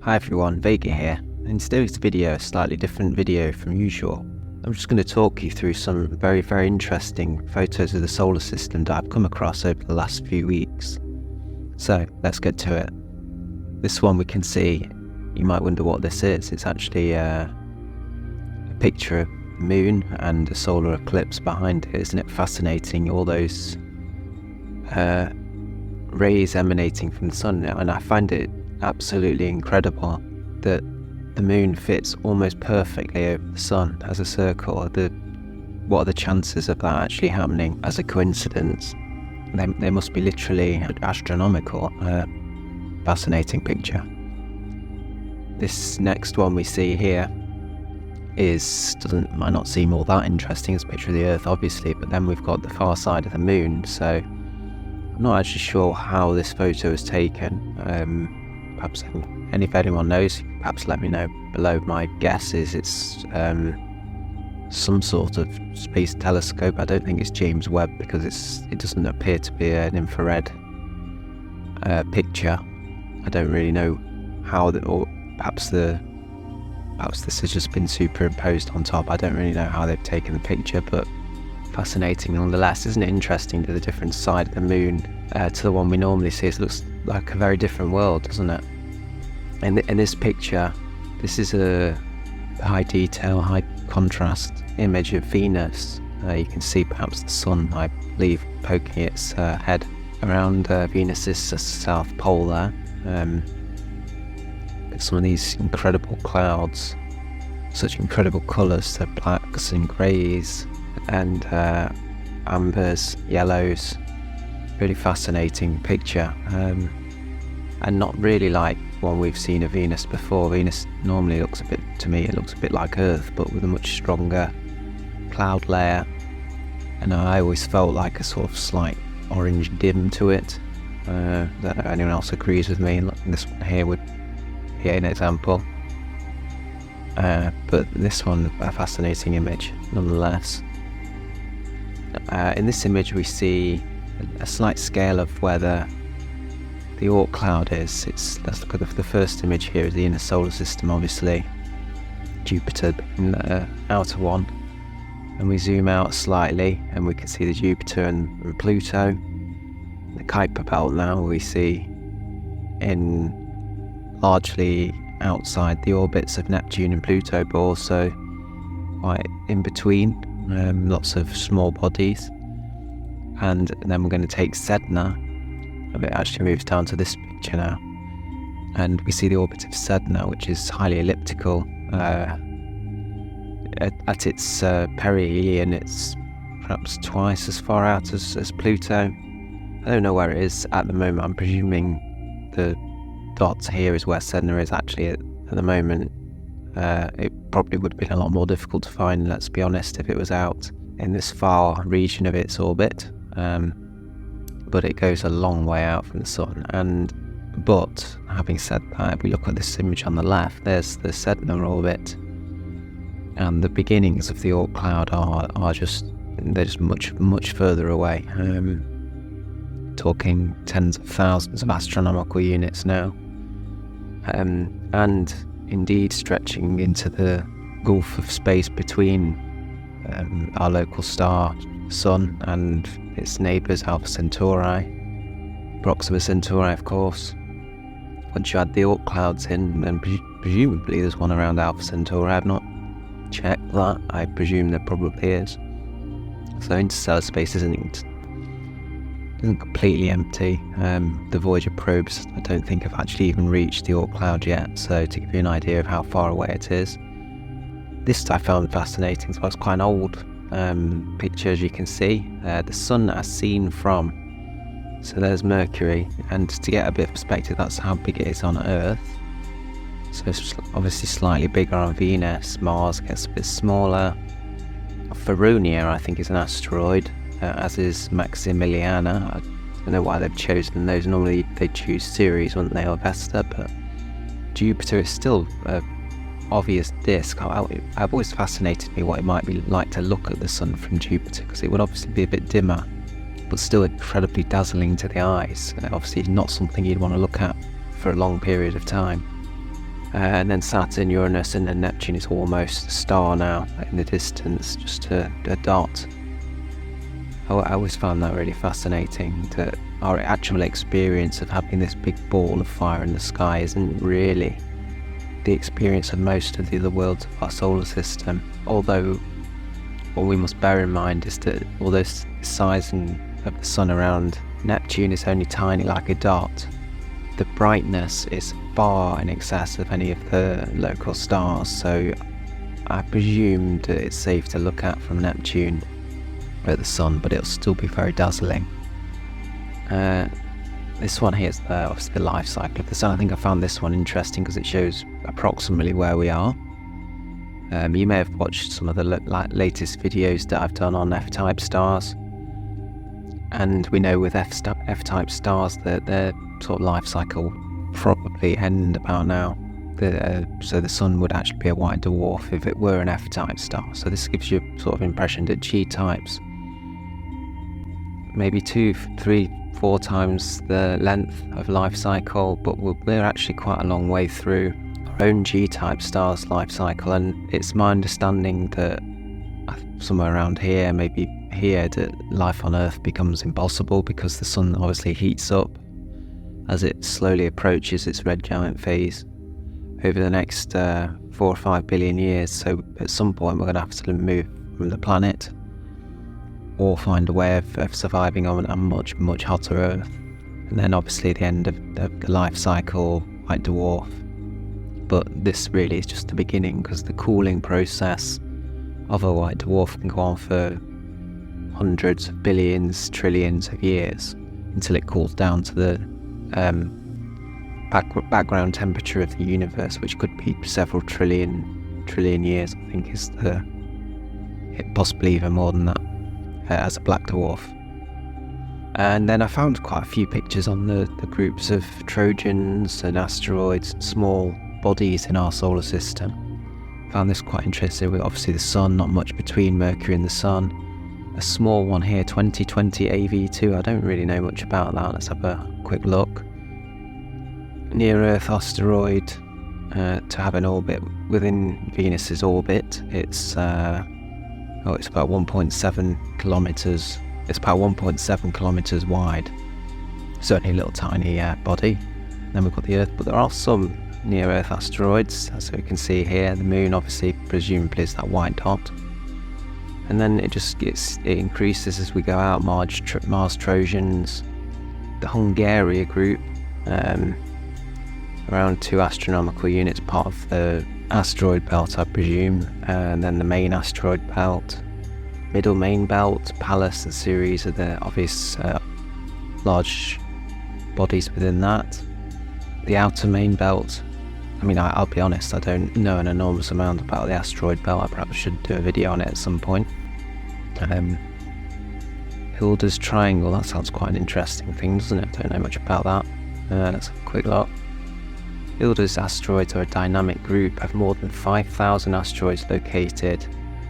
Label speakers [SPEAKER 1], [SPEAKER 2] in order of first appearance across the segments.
[SPEAKER 1] Hi everyone, Vega here. In today's video, a slightly different video from usual. I'm just going to talk you through some very interesting photos of the solar system that I've come across over the last few weeks. So let's get to it. This one we can see, you might wonder what this is. It's actually a picture of the moon and a solar eclipse behind it. Isn't it fascinating? All those rays emanating from the sun, and I find it absolutely incredible that the moon fits almost perfectly over the sun as a circle. What are the chances of that actually happening as a coincidence? They must be literally astronomical. Fascinating picture. This next one we see here might not seem all that interesting. It's a picture of the Earth, obviously, but then we've got the far side of the moon, so I'm not actually sure how this photo was taken. Perhaps, and if anyone knows, perhaps let me know below. My guess is it's some sort of space telescope. I don't think it's James Webb, because it doesn't appear to be an infrared picture. I don't really know how or perhaps this has just been superimposed on top. I don't really know how they've taken the picture, but fascinating nonetheless. Isn't it interesting to the different side of the moon to the one we normally see? It looks like a very different world, doesn't it? In this picture, this is a high detail, high contrast image of Venus. You can see perhaps the sun, I believe, poking its head around Venus's south pole there. Some of these incredible clouds, such incredible colours, the blacks and greys and ambers, yellows. Really fascinating picture, and not really like one we've seen of Venus before. Venus normally looks a bit like Earth, but with a much stronger cloud layer, and I always felt like a sort of slight orange dim to it. I don't know if anyone else agrees with me. This one here would be an example, but this one, a fascinating image nonetheless. In this image we see a slight scale of where the Oort cloud is. Let's look at the first image here is the inner solar system, obviously. Jupiter being the outer one. And we zoom out slightly and we can see the Jupiter and Pluto. The Kuiper belt now we see in largely outside the orbits of Neptune and Pluto, but also quite in between. Lots of small bodies. And then we're going to take Sedna. It actually moves down to this picture now, and we see the orbit of Sedna, which is highly elliptical. At its perihelion, it's perhaps twice as far out as Pluto. I don't know where it is at the moment. I'm presuming the dot here is where Sedna is actually at the moment. It probably would have been a lot more difficult to find, let's be honest, if it was out in this far region of its orbit. But it goes a long way out from the sun. But having said that, if we look at this image on the left, there's the Sedna orbit, and the beginnings of the Oort cloud are just much further away. Talking tens of thousands of astronomical units now, and indeed stretching into the gulf of space between our local star, Sun, and its neighbours Alpha Centauri, Proxima Centauri, of course. Once you add the Oort clouds in, then presumably there's one around Alpha Centauri. I've not checked that. I presume there probably is. So interstellar space isn't completely empty. The Voyager probes, I don't think, have actually even reached the Oort cloud yet. So to give you an idea of how far away it is, this I found fascinating. So it's quite an old picture, as you can see. The sun as seen from, so there's Mercury, and to get a bit of perspective, that's how big it is on Earth. So it's obviously slightly bigger on Venus. Mars gets a bit smaller. Ferunia, I think, is an asteroid, as is Maximiliana. I don't know why they've chosen those. Normally they choose Ceres, wouldn't they, or Vesta, but Jupiter is still obvious disk. I've always fascinated me what it might be like to look at the sun from Jupiter, because it would obviously be a bit dimmer, but still incredibly dazzling to the eyes. Obviously not something you'd want to look at for a long period of time. And then Saturn, Uranus, and then Neptune is almost a star now in the distance, just a dot. I always found that really fascinating, that our actual experience of having this big ball of fire in the sky isn't really the experience of most of the other worlds of our solar system. Although what we must bear in mind is that although the size of the sun around Neptune is only tiny like a dot, the brightness is far in excess of any of the local stars, so I presume that it's safe to look at from Neptune at the sun, but it'll still be very dazzling. This one here is obviously the life cycle of the sun. I think I found this one interesting because it shows approximately where we are. You may have watched some of the latest videos that I've done on F-type stars, and we know with F-type stars that their sort of life cycle probably end about now. So the sun would actually be a white dwarf if it were an F-type star. So this gives you a sort of impression that G-types maybe 2, 3, 4 times the length of life cycle, but we're actually quite a long way through our own G-type star's life cycle, and it's my understanding that somewhere around here, maybe here, that life on Earth becomes impossible because the sun obviously heats up as it slowly approaches its red giant phase over the next 4 or 5 billion years. So at some point we're going to have to move from the planet or find a way of surviving on a much, much hotter Earth. And then obviously the end of the life cycle, white dwarf. But this really is just the beginning, because the cooling process of a white dwarf can go on for hundreds of billions, trillions of years until it cools down to the background temperature of the universe, which could be several trillion years, I think is possibly even more than that, as a black dwarf. And then I found quite a few pictures on the groups of Trojans and asteroids, small bodies in our solar system. Found this quite interesting. With obviously the sun, not much between Mercury and the sun. A small one here, 2020 AV2. I don't really know much about that. Let's have a quick look. Near-Earth asteroid to have an orbit within Venus's orbit. It's about 1.7 kilometers. It's about 1.7 kilometers wide. Certainly a little tiny body. Then we've got the Earth, but there are some near-Earth asteroids, as we can see here. The Moon, obviously, presumably is that white dot. And then it increases as we go out. Mars Trojans, the Hungaria group, around 2 astronomical units, part of the asteroid belt, I presume. And then the main asteroid belt, middle main belt, Pallas, and Ceres are the obvious large bodies within that. The outer main belt, I mean, I'll be honest, I don't know an enormous amount about the asteroid belt. I perhaps should do a video on it at some point. Hilda's Triangle, that sounds quite an interesting thing, doesn't it? I don't know much about that. Let's have a quick look. Hilda's asteroids are a dynamic group of more than 5,000 asteroids located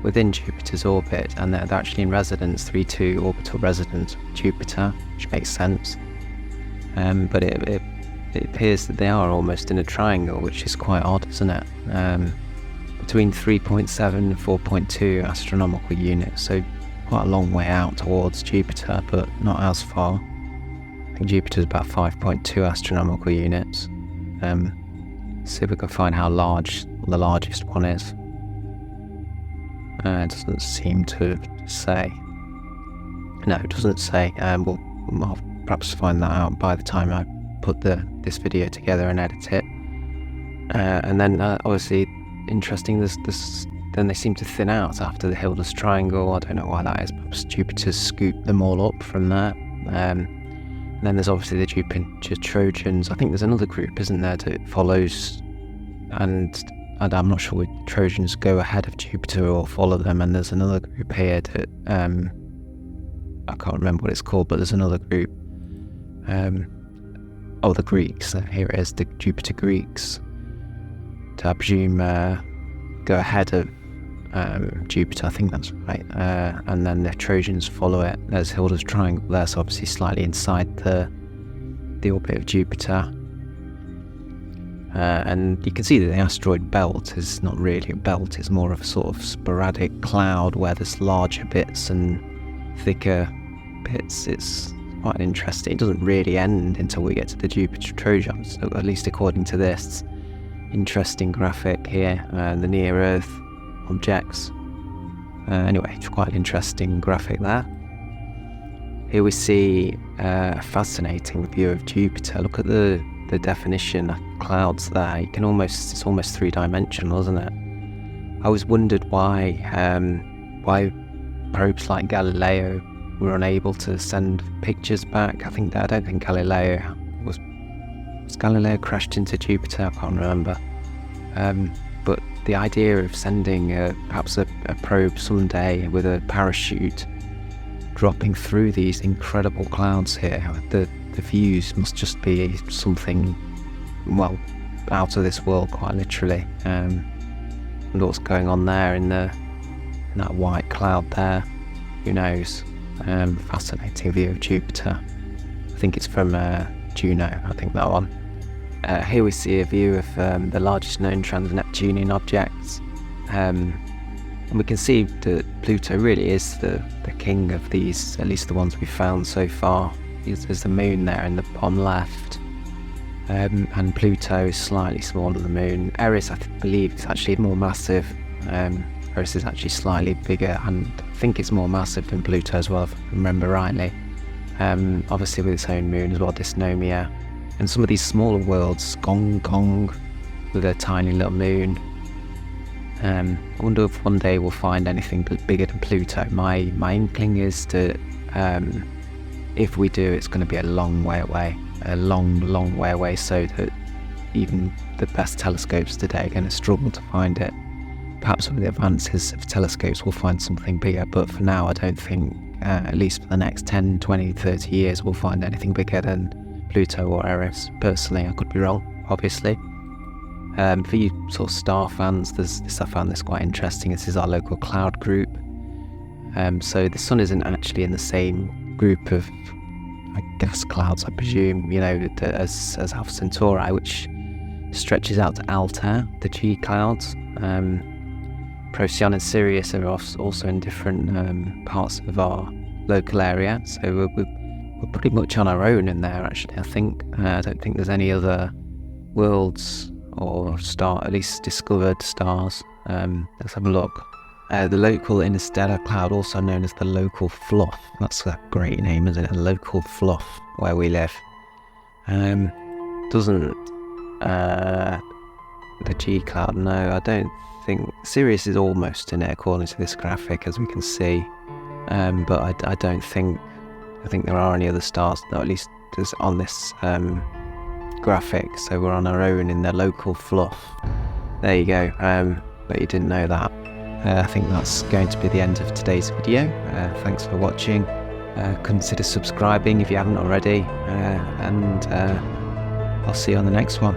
[SPEAKER 1] within Jupiter's orbit, and they're actually in residence, 3-2 orbital residence of Jupiter, which makes sense. But it appears that they are almost in a triangle, which is quite odd, isn't it? Between 3.7 and 4.2 astronomical units, so quite a long way out towards Jupiter, but not as far. I think Jupiter's about 5.2 astronomical units. See if we can find how large the largest one is. It doesn't seem to say. No, it doesn't say. I'll perhaps find that out by the time I put this video together and edit it. And then obviously interesting, then they seem to thin out after the Hilda's Triangle. I don't know why that is. Perhaps Jupiter's scooped them all up from there. And then there's obviously the Jupiter Trojans. I think there's another group, isn't there, that follows, and I'm not sure which Trojans go ahead of Jupiter or follow them. And there's another group here that I can't remember what it's called, but there's another group. The Greeks. Here it is, the Jupiter Greeks. To I presume go ahead of Jupiter, I think that's right. And then the Trojans follow it. There's Hilda's Triangle there, so obviously slightly inside the orbit of Jupiter. and you can see that the asteroid belt is not really a belt, it's more of a sort of sporadic cloud where there's larger bits and thicker bits. It's quite interesting. It doesn't really end until we get to the Jupiter Trojan, so at least according to this interesting graphic here, the near Earth objects. Anyway, it's quite an interesting graphic there. Here we see a fascinating view of Jupiter. Look at the definition of clouds there. It's almost three-dimensional, isn't it? I always wondered why probes like Galileo were unable to send pictures back. I don't think Galileo was Galileo crashed into Jupiter. I can't remember. But the idea of sending perhaps a probe someday with a parachute dropping through these incredible clouds here, the views must just be something, well, out of this world, quite literally. And what's going on there in that white cloud there, who knows? Fascinating view of Jupiter. I think it's from Juno, I think that one. Here we see a view of the largest known trans-Neptunian objects, and we can see that Pluto really is the king of these, at least the ones we've found so far. There's the moon there in the bottom left, and Pluto is slightly smaller than the moon. Eris, I believe, is actually more massive. Eris is actually slightly bigger, and I think it's more massive than Pluto as well, if I remember rightly. Obviously with its own moon as well, Dysnomia. And some of these smaller worlds, Gong with a tiny little moon. I wonder if one day we'll find anything bigger than Pluto. My inkling is that if we do, it's going to be a long way away, a long way away, so that even the best telescopes today are going to struggle to find it. Perhaps with the advances of telescopes we'll find something bigger, but for now I don't think, at least for the next 10, 20, 30 years, we'll find anything bigger than Pluto or Eris. Personally, I could be wrong, obviously. For you sort of star fans, I found this quite interesting. This is our local cloud group. So the Sun isn't actually in the same group of gas clouds, I presume, as Alpha Centauri, which stretches out to Altair, the G clouds. Procyon and Sirius are also in different parts of our local area, so we're pretty much on our own in there, actually, I think. I don't think there's any other worlds or at least discovered stars. Let's have a look. The local interstellar cloud, also known as the local fluff. That's a great name, isn't it? A local fluff, where we live. Doesn't the G cloud? No, I don't think. Sirius is almost in it, according to this graphic, as we can see. But I don't think. I think there are any other stars, at least there's on this graphic. So we're on our own in the local fluff. There you go. But you didn't know that. I think that's going to be the end of today's video. Thanks for watching. Consider subscribing if you haven't already, and I'll see you on the next one.